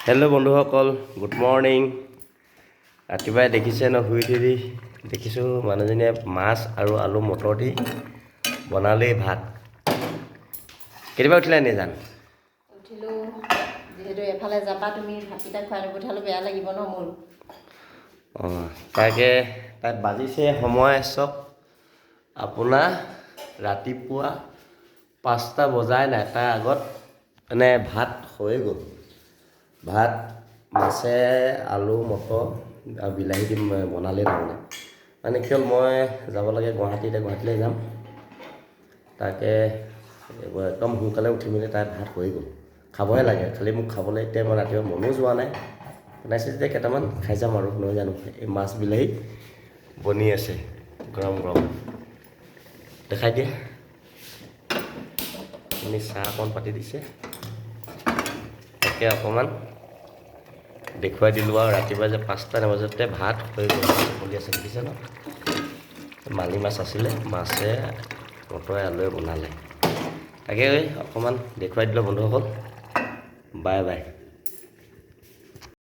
Hello' বন্ধুসকল, good morning. ৰাতিপুৱাই দেখিছে ন, শুই উঠি দেখিছোঁ মানুহজনীয়ে মাছ আৰু আলু মটৰ দি বনালেই ভাত। কেতিয়াবা উঠিলে নিজান? উঠিলোঁ, যিহেতু এফালে যাবা তুমি ভাতকেইটা খুৱাই নপঠিয়ালে বেয়া লাগিব ন মোৰ। তাকে তাত বাজিছে সময় চব আপোনাৰ ৰাতিপুৱা 5টা বজাই নাই, তাৰ আগত মানে ভাত হৈ গ'ল। ভাত মাছে আলু মটৰ আৰু বিলাহী দি বনালেই মানে কি হ'ল, মই যাব লাগে গুৱাহাটীলৈ যাম। তাকে একদম সোনকালে উঠি মেলি তাত ভাত হৈ গ'ল। খাবহে লাগে, খালি মোক খাবলৈ এতিয়া মই ৰাতিপুৱা মনো যোৱা নাই। বনাইছে যেতিয়া কেইটামান খাই যাম আৰু, নহয় জানো। এই মাছ বিলাহী বনি আছে গৰম গৰম। দেখাই দিয়া, আপুনি চাহ অকণ পাতি দিছে, তাকে অকণমান দেখুৱাই দিলোঁ আৰু ৰাতিপুৱা যে 5টা বজাতে ভাত হৈ গ'ল। চলি আছে দেখিছে ন, মালি মাছ আছিলে, মাছে মটৰে আলুৱে বনালে। তাকে অকণমান দেখুৱাই দিলোঁ বন্ধুসকল। Bye bye.